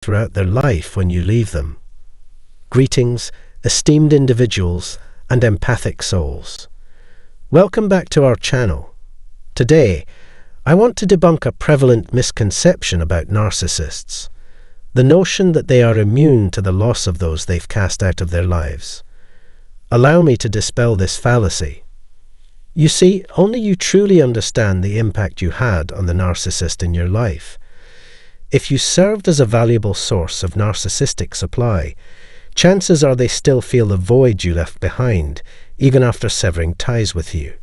throughout their life when you leave them. Greetings, esteemed individuals and empathic souls. Welcome back to our channel. Today, I want to debunk a prevalent misconception about narcissists, the notion that they are immune to the loss of those they've cast out of their lives. Allow me to dispel this fallacy. You see, only you truly understand the impact you had on the narcissist in your life. If you served as a valuable source of narcissistic supply, chances are they still feel the void you left behind, even after severing ties with you.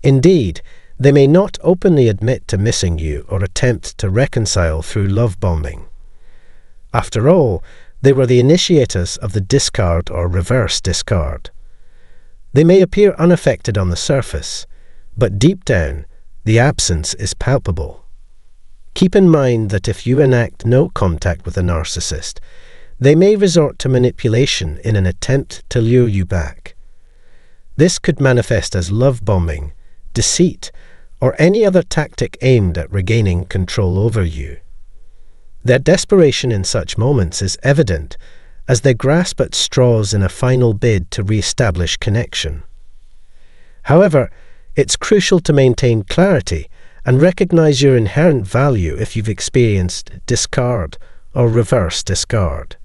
Indeed, they may not openly admit to missing you or attempt to reconcile through love bombing. After all, they were the initiators of the discard or reverse discard. They may appear unaffected on the surface, but deep down, the absence is palpable. Keep in mind that if you enact no contact with a narcissist, they may resort to manipulation in an attempt to lure you back. This could manifest as love bombing, deceit, or any other tactic aimed at regaining control over you. Their desperation in such moments is evident as they grasp at straws in a final bid to re-establish connection. However, it's crucial to maintain clarity and recognize your inherent value if you've experienced discard or reverse discard.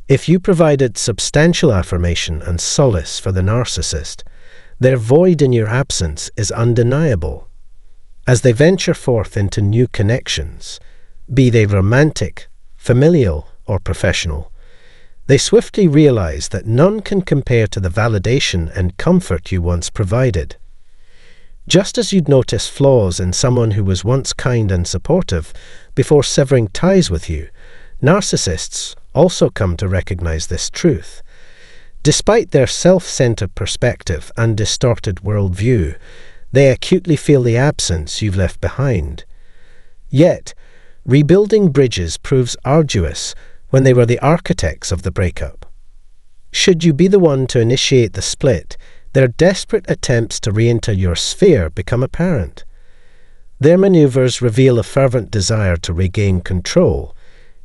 If you provided substantial affirmation and solace for the narcissist, their void in your absence is undeniable. As they venture forth into new connections, be they romantic, familial, or professional, they swiftly realize that none can compare to the validation and comfort you once provided. Just as you'd notice flaws in someone who was once kind and supportive before severing ties with you, narcissists also come to recognize this truth. Despite their self-centered perspective and distorted worldview, they acutely feel the absence you've left behind. Yet, rebuilding bridges proves arduous when they were the architects of the breakup. Should you be the one to initiate the split, their desperate attempts to re-enter your sphere become apparent. Their maneuvers reveal a fervent desire to regain control,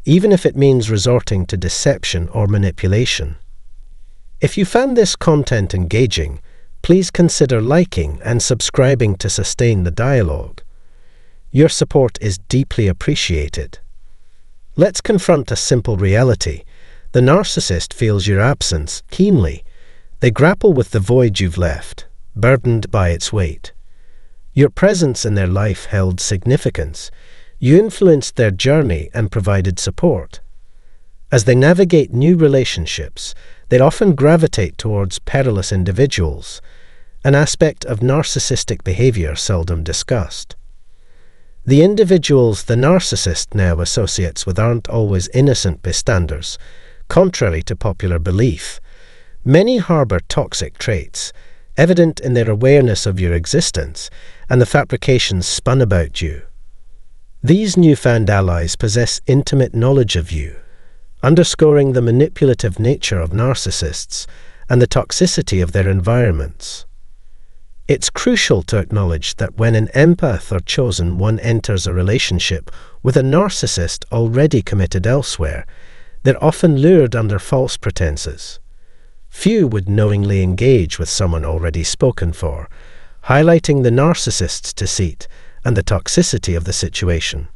even if it means resorting to deception or manipulation. If you found this content engaging, please consider liking and subscribing to sustain the dialogue. Your support is deeply appreciated. Let's confront a simple reality. The narcissist feels your absence keenly. They grapple with the void you've left, burdened by its weight. Your presence in their life held significance. You influenced their journey and provided support. As they navigate new relationships, they often gravitate towards perilous individuals, an aspect of narcissistic behavior seldom discussed. The individuals the narcissist now associates with aren't always innocent bystanders. Contrary to popular belief, many harbor toxic traits, evident in their awareness of your existence and the fabrications spun about you. These newfound allies possess intimate knowledge of you, underscoring the manipulative nature of narcissists and the toxicity of their environments. It's crucial to acknowledge that when an empath or chosen one enters a relationship with a narcissist already committed elsewhere, they're often lured under false pretenses. Few would knowingly engage with someone already spoken for, highlighting the narcissist's deceit and the toxicity of the situation.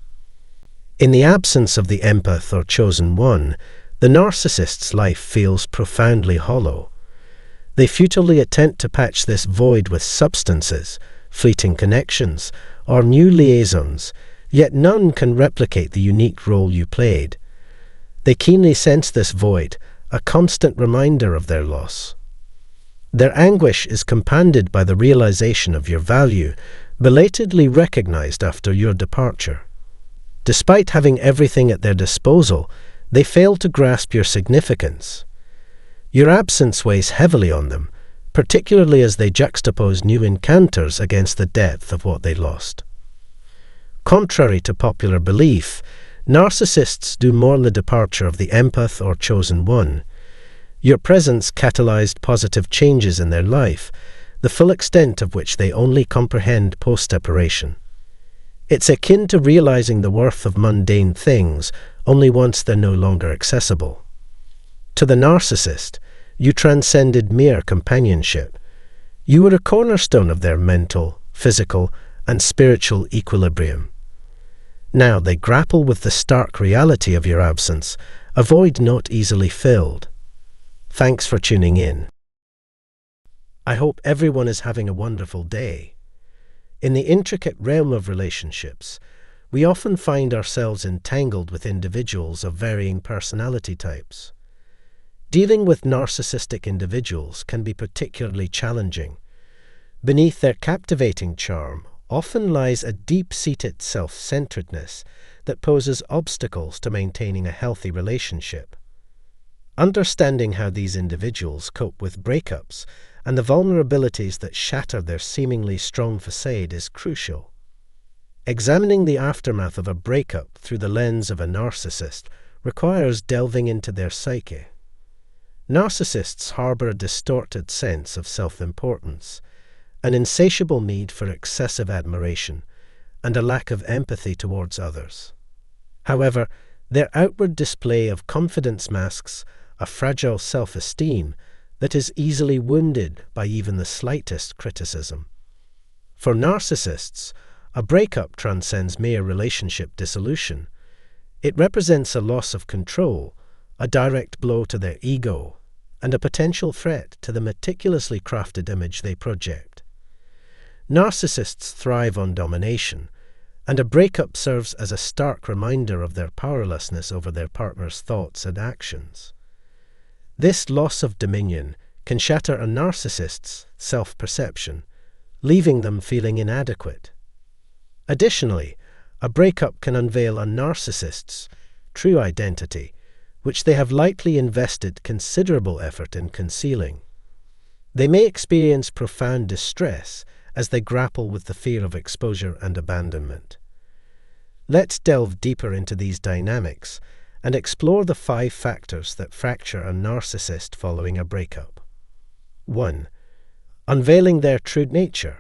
In the absence of the empath or chosen one, the narcissist's life feels profoundly hollow. They futilely attempt to patch this void with substances, fleeting connections, or new liaisons, yet none can replicate the unique role you played. They keenly sense this void, a constant reminder of their loss. Their anguish is compounded by the realization of your value, belatedly recognized after your departure. Despite having everything at their disposal, they fail to grasp your significance. Your absence weighs heavily on them, particularly as they juxtapose new encounters against the depth of what they lost. Contrary to popular belief, narcissists do mourn the departure of the empath or chosen one. Your presence catalyzed positive changes in their life, the full extent of which they only comprehend post-separation. It's akin to realizing the worth of mundane things only once they're no longer accessible. To the narcissist, you transcended mere companionship. You were a cornerstone of their mental, physical, and spiritual equilibrium. Now they grapple with the stark reality of your absence, a void not easily filled. Thanks for tuning in. I hope everyone is having a wonderful day. In the intricate realm of relationships, we often find ourselves entangled with individuals of varying personality types. Dealing with narcissistic individuals can be particularly challenging. Beneath their captivating charm often lies a deep-seated self-centeredness that poses obstacles to maintaining a healthy relationship. Understanding how these individuals cope with breakups and the vulnerabilities that shatter their seemingly strong facade is crucial. Examining the aftermath of a breakup through the lens of a narcissist requires delving into their psyche. Narcissists harbor a distorted sense of self-importance, an insatiable need for excessive admiration, and a lack of empathy towards others. However, their outward display of confidence masks a fragile self-esteem that is easily wounded by even the slightest criticism. For narcissists, a breakup transcends mere relationship dissolution. It represents a loss of control, a direct blow to their ego, and a potential threat to the meticulously crafted image they project. Narcissists thrive on domination, and a breakup serves as a stark reminder of their powerlessness over their partner's thoughts and actions. This loss of dominion can shatter a narcissist's self-perception, leaving them feeling inadequate. Additionally, a breakup can unveil a narcissist's true identity, which they have likely invested considerable effort in concealing. They may experience profound distress as they grapple with the fear of exposure and abandonment. Let's delve deeper into these dynamics and explore the 5 factors that fracture a narcissist following a breakup. 1. Unveiling their true nature.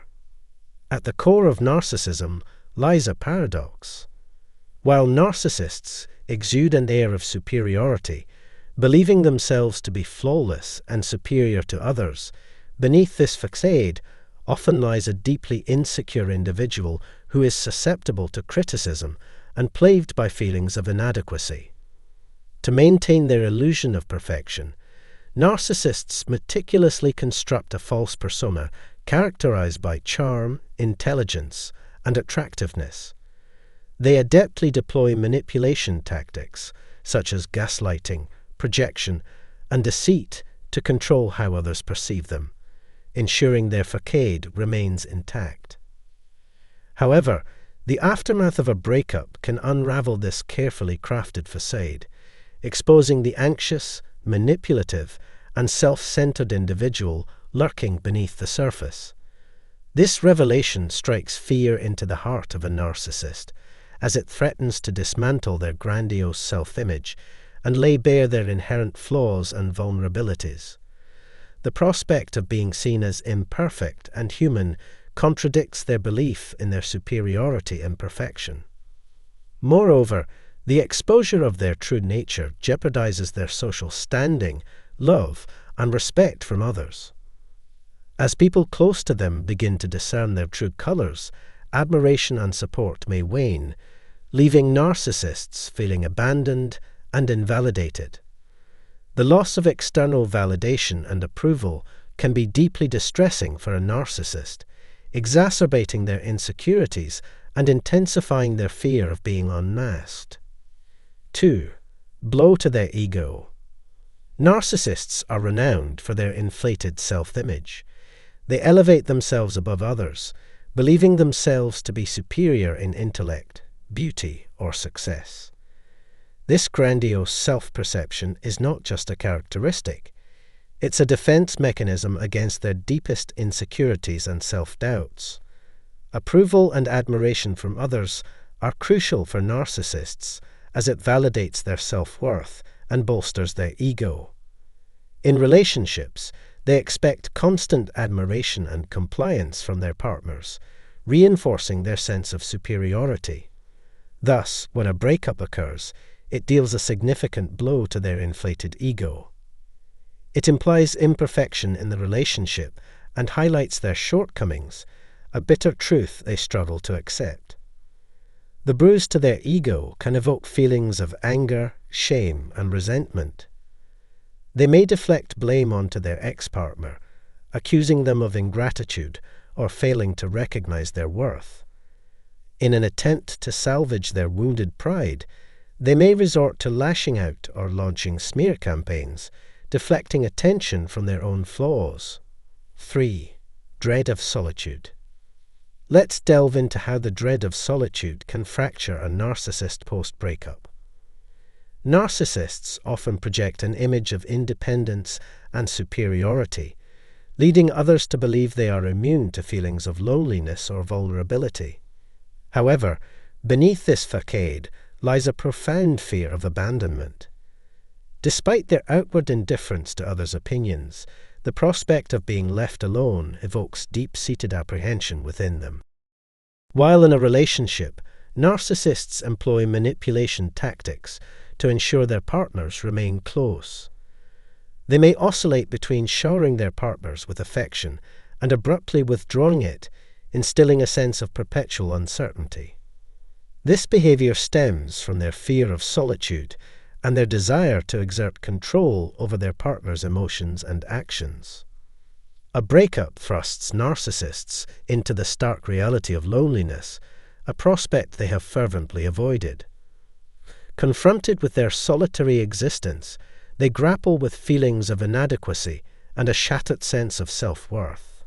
At the core of narcissism lies a paradox. While narcissists exude an air of superiority, believing themselves to be flawless and superior to others, beneath this facade often lies a deeply insecure individual who is susceptible to criticism and plagued by feelings of inadequacy. To maintain their illusion of perfection, narcissists meticulously construct a false persona characterized by charm, intelligence, and attractiveness. They adeptly deploy manipulation tactics such as gaslighting, projection, and deceit to control how others perceive them, ensuring their facade remains intact. However, the aftermath of a breakup can unravel this carefully crafted facade, exposing the anxious, manipulative, and self-centered individual lurking beneath the surface. This revelation strikes fear into the heart of a narcissist, as it threatens to dismantle their grandiose self-image and lay bare their inherent flaws and vulnerabilities. The prospect of being seen as imperfect and human contradicts their belief in their superiority and perfection. Moreover, the exposure of their true nature jeopardizes their social standing, love, and respect from others. As people close to them begin to discern their true colors, admiration and support may wane, leaving narcissists feeling abandoned and invalidated. The loss of external validation and approval can be deeply distressing for a narcissist, exacerbating their insecurities and intensifying their fear of being unmasked. 2. Blow to their ego. Narcissists are renowned for their inflated self-image. They elevate themselves above others, believing themselves to be superior in intellect, beauty, or success. This grandiose self-perception is not just a characteristic. It's a defense mechanism against their deepest insecurities and self-doubts. Approval and admiration from others are crucial for narcissists, as it validates their self-worth and bolsters their ego. In relationships, they expect constant admiration and compliance from their partners, reinforcing their sense of superiority. Thus, when a breakup occurs, it deals a significant blow to their inflated ego. It implies imperfection in the relationship and highlights their shortcomings, a bitter truth they struggle to accept. The bruise to their ego can evoke feelings of anger, shame, and resentment. They may deflect blame onto their ex-partner, accusing them of ingratitude or failing to recognize their worth. In an attempt to salvage their wounded pride, they may resort to lashing out or launching smear campaigns, deflecting attention from their own flaws. 3. Dread of solitude. Let's delve into how the dread of solitude can fracture a narcissist post-breakup. Narcissists often project an image of independence and superiority, leading others to believe they are immune to feelings of loneliness or vulnerability. However, beneath this facade lies a profound fear of abandonment. Despite their outward indifference to others' opinions, the prospect of being left alone evokes deep-seated apprehension within them. While in a relationship, narcissists employ manipulation tactics to ensure their partners remain close. They may oscillate between showering their partners with affection and abruptly withdrawing it, instilling a sense of perpetual uncertainty. This behavior stems from their fear of solitude and their desire to exert control over their partner's emotions and actions. A breakup thrusts narcissists into the stark reality of loneliness, a prospect they have fervently avoided. Confronted with their solitary existence, they grapple with feelings of inadequacy and a shattered sense of self-worth.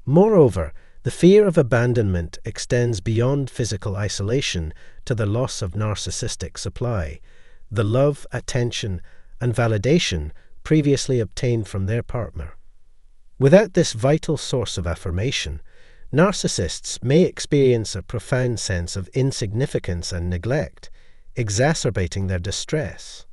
Moreover, the fear of abandonment extends beyond physical isolation to the loss of narcissistic supply, the love, attention, and validation previously obtained from their partner. Without this vital source of affirmation, narcissists may experience a profound sense of insignificance and neglect, exacerbating their distress.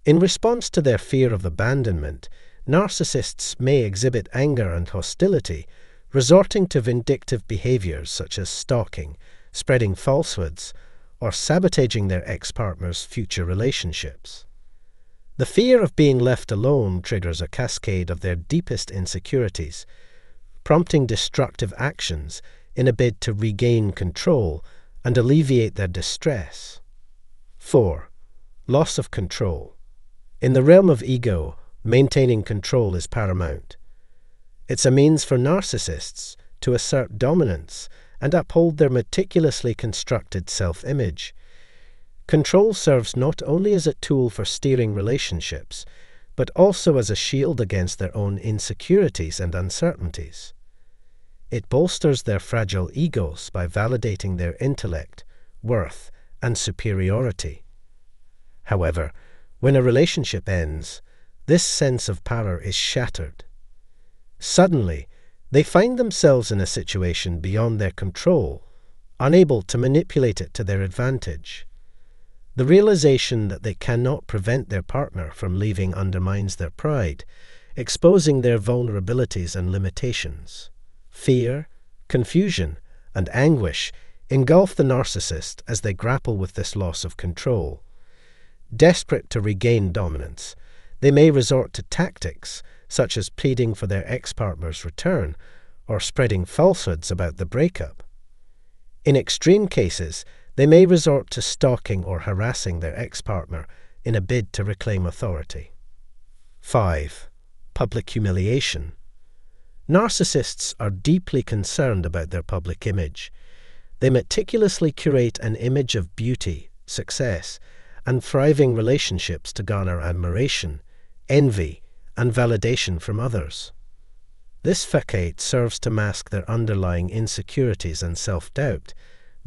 In response to their fear of abandonment, narcissists may exhibit anger and hostility, resorting to vindictive behaviors such as stalking, spreading falsehoods, or sabotaging their ex-partner's future relationships. The fear of being left alone triggers a cascade of their deepest insecurities, prompting destructive actions in a bid to regain control and alleviate their distress. 4. Loss of control. In the realm of ego, maintaining control is paramount. It's a means for narcissists to assert dominance and uphold their meticulously constructed self-image. Control serves not only as a tool for steering relationships, but also as a shield against their own insecurities and uncertainties. It bolsters their fragile egos by validating their intellect, worth, and superiority. However, when a relationship ends, this sense of power is shattered. Suddenly, they find themselves in a situation beyond their control, unable to manipulate it to their advantage. The realization that they cannot prevent their partner from leaving undermines their pride, exposing their vulnerabilities and limitations. Fear, confusion, and anguish engulf the narcissist as they grapple with this loss of control. Desperate to regain dominance, they may resort to tactics such as pleading for their ex-partner's return or spreading falsehoods about the breakup. In extreme cases, they may resort to stalking or harassing their ex-partner in a bid to reclaim authority. 5. Public humiliation. Narcissists are deeply concerned about their public image. They meticulously curate an image of beauty, success, and thriving relationships to garner admiration, envy, and validation from others. This facade serves to mask their underlying insecurities and self-doubt,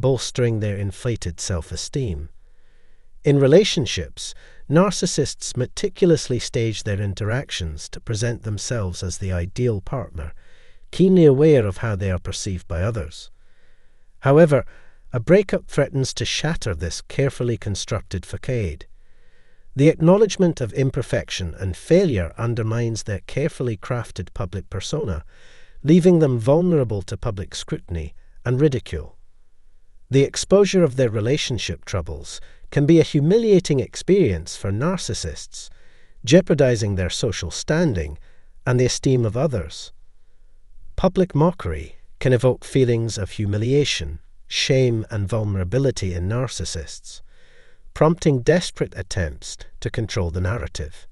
bolstering their inflated self-esteem. In relationships, narcissists meticulously stage their interactions to present themselves as the ideal partner, keenly aware of how they are perceived by others. However, a breakup threatens to shatter this carefully constructed facade. The acknowledgement of imperfection and failure undermines their carefully crafted public persona, leaving them vulnerable to public scrutiny and ridicule. The exposure of their relationship troubles can be a humiliating experience for narcissists, jeopardizing their social standing and the esteem of others. Public mockery can evoke feelings of humiliation, shame, and vulnerability in narcissists, prompting desperate attempts to control the narrative.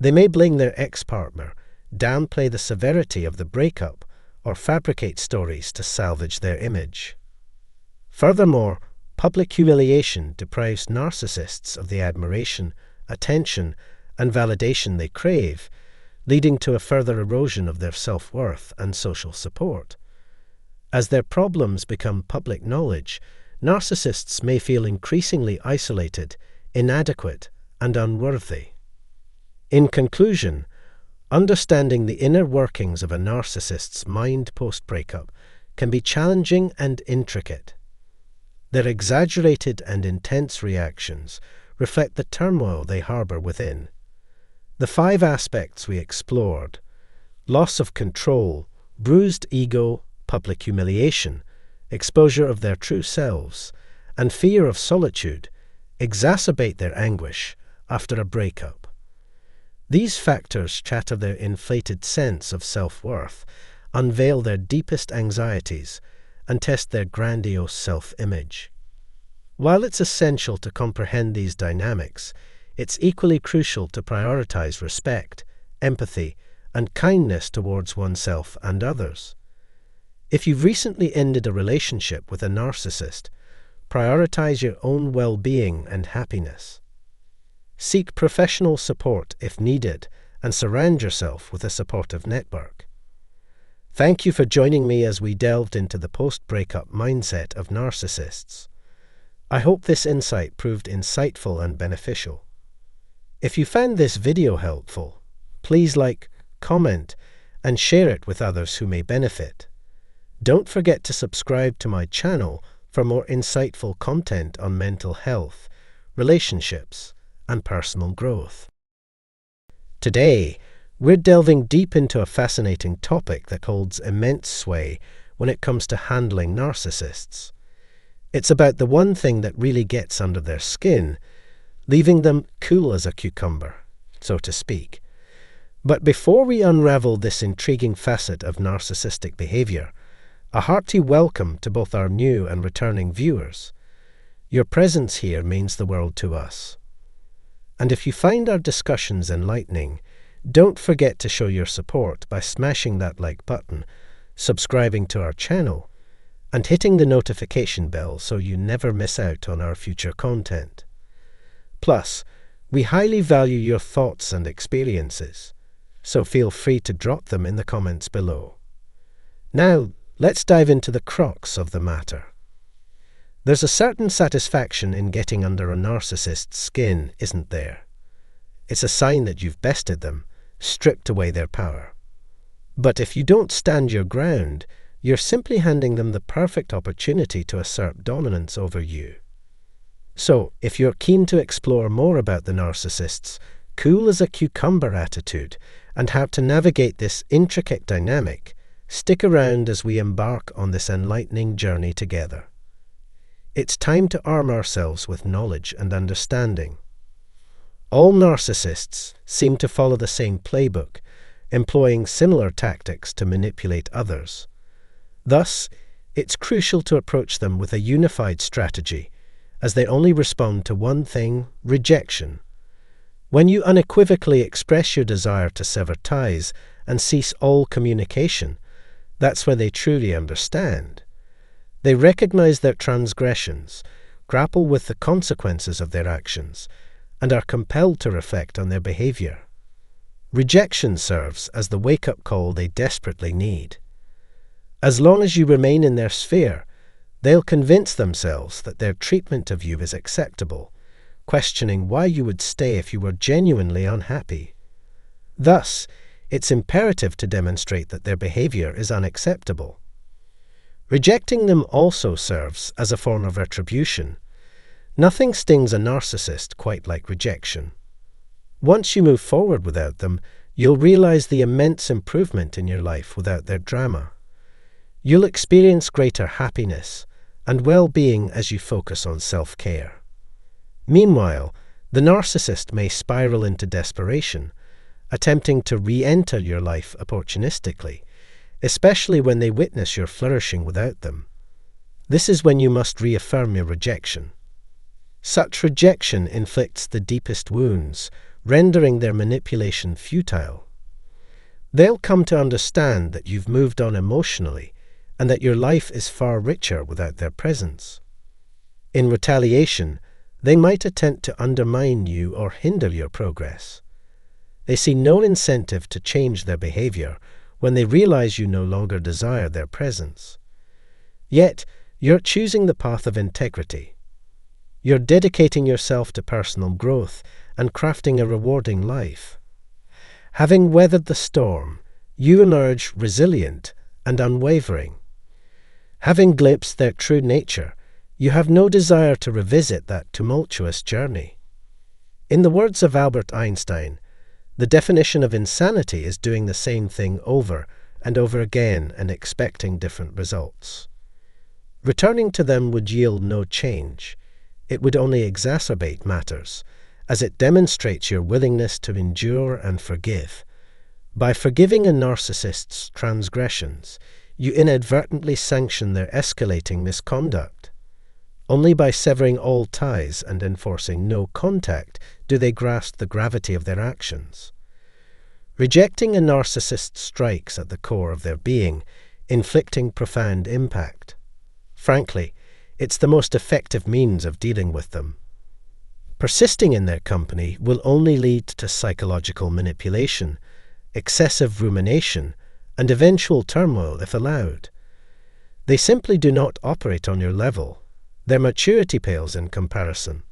They may blame their ex-partner, downplay the severity of the breakup, or fabricate stories to salvage their image. Furthermore, public humiliation deprives narcissists of the admiration, attention, and validation they crave, leading to a further erosion of their self-worth and social support. As their problems become public knowledge, narcissists may feel increasingly isolated, inadequate, and unworthy. In conclusion, understanding the inner workings of a narcissist's mind post-breakup can be challenging and intricate. Their exaggerated and intense reactions reflect the turmoil they harbor within. The 5 aspects we explored — loss of control, bruised ego, public humiliation, exposure of their true selves, and fear of solitude — exacerbate their anguish after a breakup. These factors shatter their inflated sense of self-worth, unveil their deepest anxieties, and test their grandiose self-image. While it's essential to comprehend these dynamics, it's equally crucial to prioritize respect, empathy, and kindness towards oneself and others. If you've recently ended a relationship with a narcissist, prioritize your own well-being and happiness. Seek professional support if needed, and surround yourself with a supportive network. Thank you for joining me as we delved into the post-breakup mindset of narcissists. I hope this insight proved insightful and beneficial. If you found this video helpful, please like, comment, and share it with others who may benefit. Don't forget to subscribe to my channel for more insightful content on mental health, relationships, and personal growth. Today, we're delving deep into a fascinating topic that holds immense sway when it comes to handling narcissists. It's about the one thing that really gets under their skin, leaving them cool as a cucumber, so to speak. But before we unravel this intriguing facet of narcissistic behavior, a hearty welcome to both our new and returning viewers. Your presence here means the world to us. And if you find our discussions enlightening, don't forget to show your support by smashing that like button, subscribing to our channel, and hitting the notification bell so you never miss out on our future content. Plus, we highly value your thoughts and experiences, so feel free to drop them in the comments below. Now, let's dive into the crux of the matter. There's a certain satisfaction in getting under a narcissist's skin, isn't there? It's a sign that you've bested them, stripped away their power. But if you don't stand your ground, you're simply handing them the perfect opportunity to assert dominance over you. So, if you're keen to explore more about the narcissist's cool as a cucumber attitude and how to navigate this intricate dynamic, stick around as we embark on this enlightening journey together. It's time to arm ourselves with knowledge and understanding. All narcissists seem to follow the same playbook, employing similar tactics to manipulate others. Thus, it's crucial to approach them with a unified strategy, as they only respond to one thing: rejection. When you unequivocally express your desire to sever ties and cease all communication, that's when they truly understand. They recognize their transgressions, grapple with the consequences of their actions, and are compelled to reflect on their behavior. Rejection serves as the wake-up call they desperately need. As long as you remain in their sphere, they'll convince themselves that their treatment of you is acceptable, questioning why you would stay if you were genuinely unhappy. Thus, it's imperative to demonstrate that their behavior is unacceptable. Rejecting them also serves as a form of retribution. Nothing stings a narcissist quite like rejection. Once you move forward without them, you'll realize the immense improvement in your life without their drama. You'll experience greater happiness and well-being as you focus on self-care. Meanwhile, the narcissist may spiral into desperation, attempting to re-enter your life opportunistically, especially when they witness your flourishing without them. This is when you must reaffirm your rejection. Such rejection inflicts the deepest wounds, rendering their manipulation futile. They'll come to understand that you've moved on emotionally and that your life is far richer without their presence. In retaliation, they might attempt to undermine you or hinder your progress. They see no incentive to change their behavior when they realize you no longer desire their presence. Yet, you're choosing the path of integrity. You're dedicating yourself to personal growth and crafting a rewarding life. Having weathered the storm, you emerge resilient and unwavering. Having glimpsed their true nature, you have no desire to revisit that tumultuous journey. In the words of Albert Einstein, the definition of insanity is doing the same thing over and over again and expecting different results. Returning to them would yield no change. It would only exacerbate matters, as it demonstrates your willingness to endure and forgive. By forgiving a narcissist's transgressions, you inadvertently sanction their escalating misconduct. Only by severing all ties and enforcing no contact do they grasp the gravity of their actions. Rejecting a narcissist strikes at the core of their being, inflicting profound impact. Frankly, it's the most effective means of dealing with them. Persisting in their company will only lead to psychological manipulation, excessive rumination, and eventual turmoil if allowed. They simply do not operate on your level. Their maturity pales in comparison.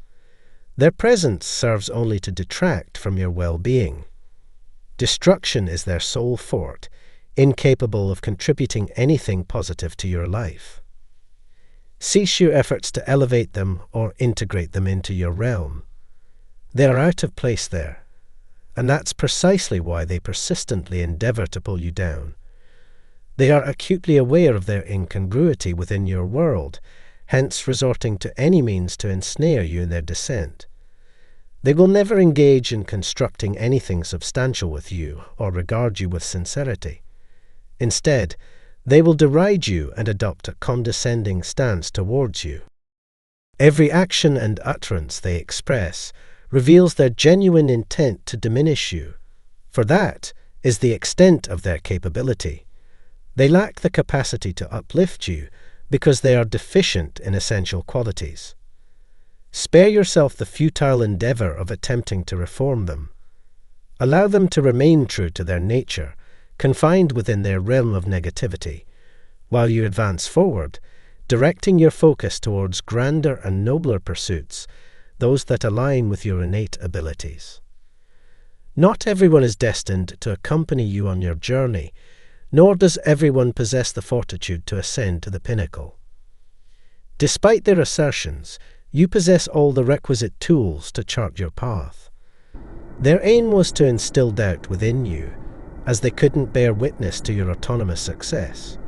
Their presence serves only to detract from your well-being. Destruction is their sole fort, incapable of contributing anything positive to your life. Cease your efforts to elevate them or integrate them into your realm. They are out of place there, and that's precisely why they persistently endeavor to pull you down. They are acutely aware of their incongruity within your world, hence resorting to any means to ensnare you in their descent. They will never engage in constructing anything substantial with you or regard you with sincerity. Instead, they will deride you and adopt a condescending stance towards you. Every action and utterance they express reveals their genuine intent to diminish you, for that is the extent of their capability. They lack the capacity to uplift you because they are deficient in essential qualities. Spare yourself the futile endeavor of attempting to reform them. Allow them to remain true to their nature, confined within their realm of negativity, while you advance forward, directing your focus towards grander and nobler pursuits, those that align with your innate abilities. Not everyone is destined to accompany you on your journey, nor does everyone possess the fortitude to ascend to the pinnacle. Despite their assertions, you possess all the requisite tools to chart your path. Their aim was to instill doubt within you, as they couldn't bear witness to your autonomous success.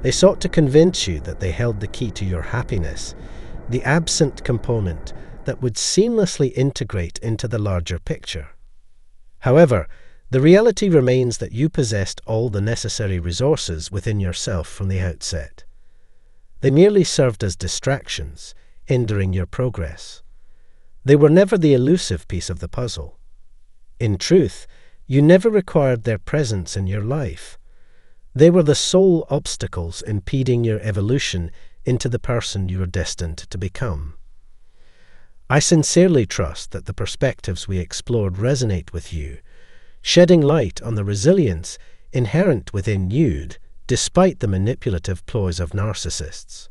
They sought to convince you that they held the key to your happiness, the absent component that would seamlessly integrate into the larger picture. However, the reality remains that you possessed all the necessary resources within yourself from the outset. They merely served as distractions, hindering your progress. They were never the elusive piece of the puzzle. In truth, you never required their presence in your life. They were the sole obstacles impeding your evolution into the person you are destined to become. I sincerely trust that the perspectives we explored resonate with you, shedding light on the resilience inherent within you despite the manipulative ploys of narcissists.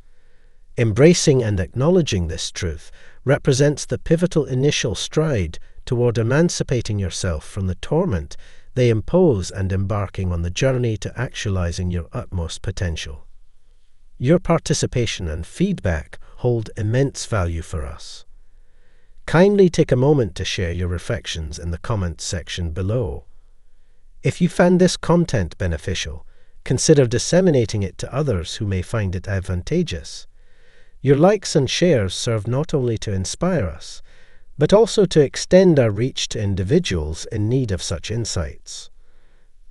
Embracing and acknowledging this truth represents the pivotal initial stride toward emancipating yourself from the torment they impose and embarking on the journey to actualizing your utmost potential. Your participation and feedback hold immense value for us. Kindly take a moment to share your reflections in the comments section below. If you found this content beneficial, consider disseminating it to others who may find it advantageous. Your likes and shares serve not only to inspire us, but also to extend our reach to individuals in need of such insights.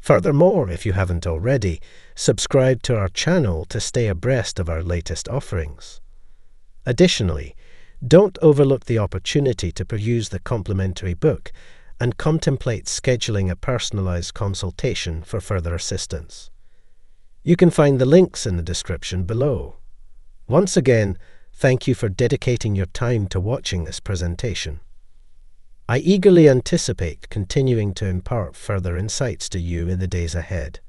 Furthermore, if you haven't already, subscribe to our channel to stay abreast of our latest offerings. Additionally, don't overlook the opportunity to peruse the complimentary book and contemplate scheduling a personalized consultation for further assistance. You can find the links in the description below. Once again, thank you for dedicating your time to watching this presentation. I eagerly anticipate continuing to impart further insights to you in the days ahead.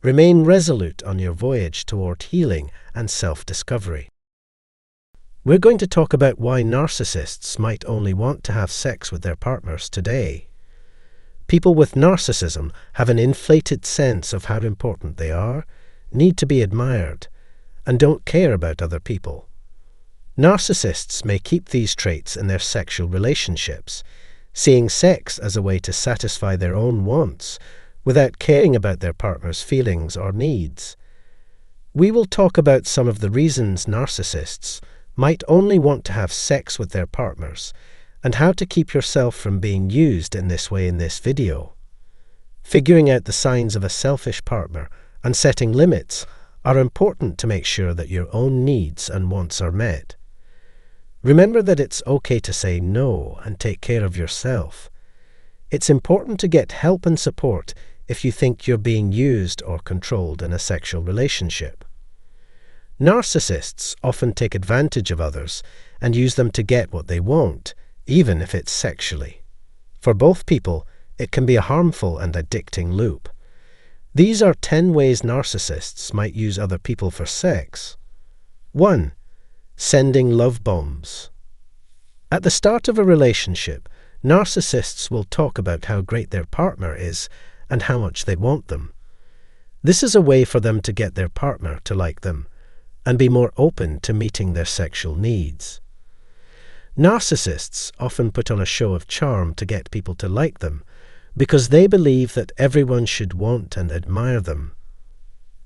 Remain resolute on your voyage toward healing and self-discovery. We're going to talk about why narcissists might only want to have sex with their partners today. People with narcissism have an inflated sense of how important they are, need to be admired, and don't care about other people. Narcissists may keep these traits in their sexual relationships, seeing sex as a way to satisfy their own wants without caring about their partner's feelings or needs. We will talk about some of the reasons narcissists might only want to have sex with their partners and how to keep yourself from being used in this way in this video. Figuring out the signs of a selfish partner and setting limits are important to make sure that your own needs and wants are met. Remember that it's okay to say no and take care of yourself. It's important to get help and support if you think you're being used or controlled in a sexual relationship. Narcissists often take advantage of others and use them to get what they want, even if it's sexually. For both people, it can be a harmful and addicting loop. These are 10 ways narcissists might use other people for sex. 1. Sending love bombs. At the start of a relationship, narcissists will talk about how great their partner is and how much they want them. This is a way for them to get their partner to like them and be more open to meeting their sexual needs. Narcissists often put on a show of charm to get people to like them because they believe that everyone should want and admire them.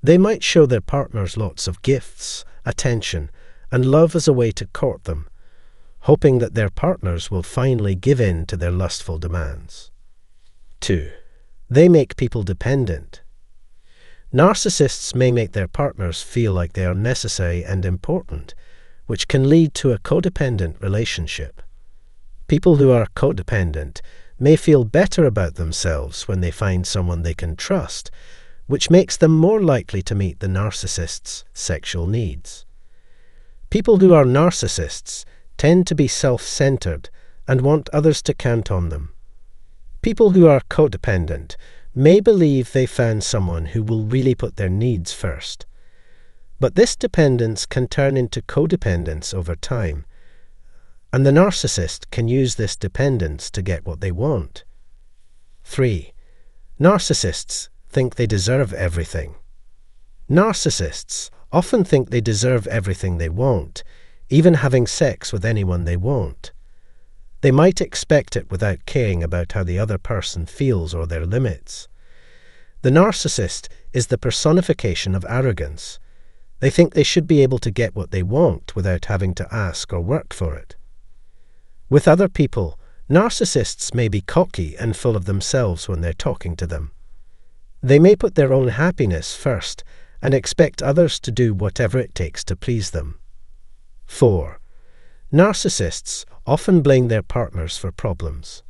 They might show their partners lots of gifts, attention, and love as a way to court them, hoping that their partners will finally give in to their lustful demands. 2. They make people dependent. Narcissists may make their partners feel like they are necessary and important, which can lead to a codependent relationship. People who are codependent may feel better about themselves when they find someone they can trust, which makes them more likely to meet the narcissist's sexual needs. People who are narcissists tend to be self-centered and want others to count on them. People who are codependent may believe they found someone who will really put their needs first. But this dependence can turn into codependence over time, and the narcissist can use this dependence to get what they want. 3. Narcissists think they deserve everything. Narcissists often think they deserve everything they want, even having sex with anyone they want. They might expect it without caring about how the other person feels or their limits. The narcissist is the personification of arrogance. They think they should be able to get what they want without having to ask or work for it. With other people, narcissists may be cocky and full of themselves when they're talking to them. They may put their own happiness first and expect others to do whatever it takes to please them. 4. Narcissists often blame their partners for problems.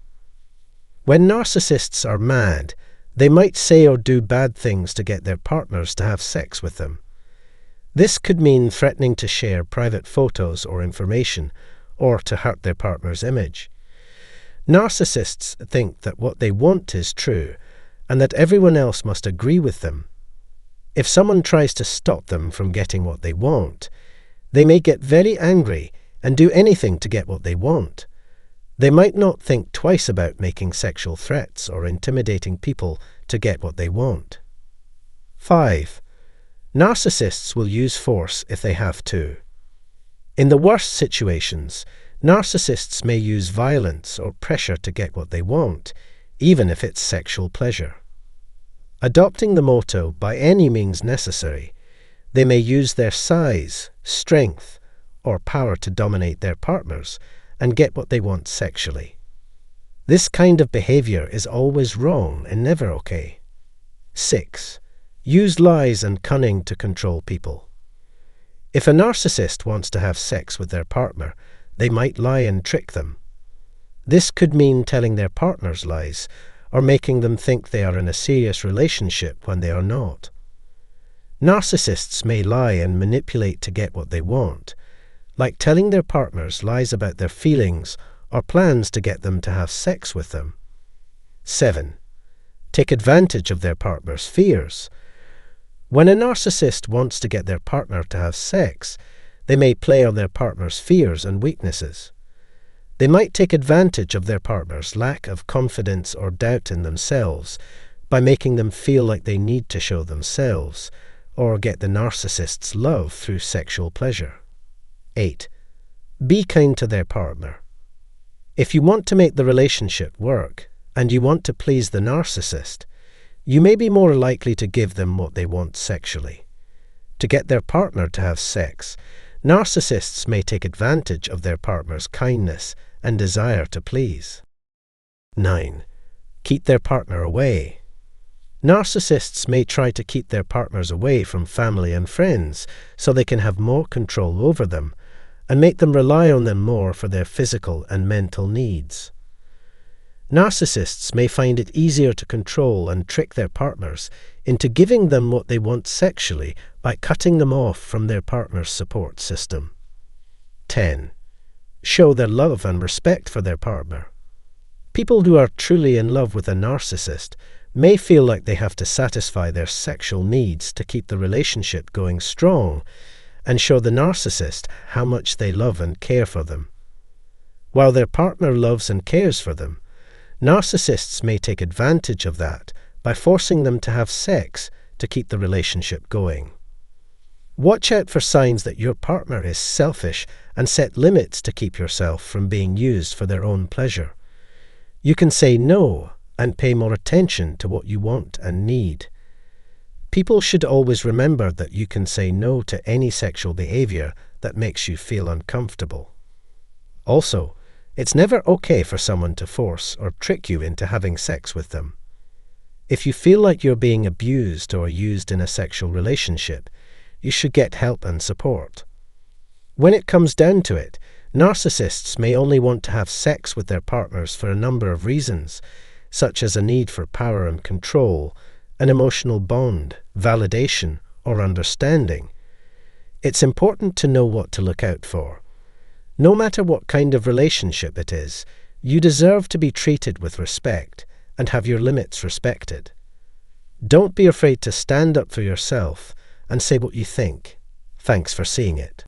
When narcissists are mad, they might say or do bad things to get their partners to have sex with them. This could mean threatening to share private photos or information, or to hurt their partner's image. Narcissists think that what they want is true, and that everyone else must agree with them. If someone tries to stop them from getting what they want, they may get very angry and do anything to get what they want. They might not think twice about making sexual threats or intimidating people to get what they want. 5. Narcissists will use force if they have to. In the worst situations, narcissists may use violence or pressure to get what they want, even if it's sexual pleasure. Adopting the motto "by any means necessary," they may use their size, strength, or power to dominate their partners and get what they want sexually. This kind of behavior is always wrong and never okay. 6. Use lies and cunning to control people. If a narcissist wants to have sex with their partner, they might lie and trick them. This could mean telling their partners lies, or making them think they are in a serious relationship when they are not. Narcissists may lie and manipulate to get what they want, like telling their partners lies about their feelings or plans to get them to have sex with them. 7. Take advantage of their partner's fears. When a narcissist wants to get their partner to have sex, they may play on their partner's fears and weaknesses. They might take advantage of their partner's lack of confidence or doubt in themselves by making them feel like they need to show themselves or get the narcissist's love through sexual pleasure. 8. Be kind to their partner. If you want to make the relationship work and you want to please the narcissist, you may be more likely to give them what they want sexually. To get their partner to have sex, narcissists may take advantage of their partner's kindness and desire to please. 9. Keep their partner away. Narcissists may try to keep their partners away from family and friends so they can have more control over them and make them rely on them more for their physical and mental needs. Narcissists may find it easier to control and trick their partners into giving them what they want sexually by cutting them off from their partner's support system. 10. Show their love and respect for their partner. People who are truly in love with a narcissist may feel like they have to satisfy their sexual needs to keep the relationship going strong and show the narcissist how much they love and care for them. While their partner loves and cares for them, narcissists may take advantage of that by forcing them to have sex to keep the relationship going. Watch out for signs that your partner is selfish and set limits to keep yourself from being used for their own pleasure. You can say no and pay more attention to what you want and need. People should always remember that you can say no to any sexual behavior that makes you feel uncomfortable. Also, it's never okay for someone to force or trick you into having sex with them. If you feel like you're being abused or used in a sexual relationship, you should get help and support. When it comes down to it, narcissists may only want to have sex with their partners for a number of reasons, such as a need for power and control, an emotional bond, validation, or understanding. It's important to know what to look out for. No matter what kind of relationship it is, you deserve to be treated with respect and have your limits respected. Don't be afraid to stand up for yourself and say what you think. Thanks for seeing it.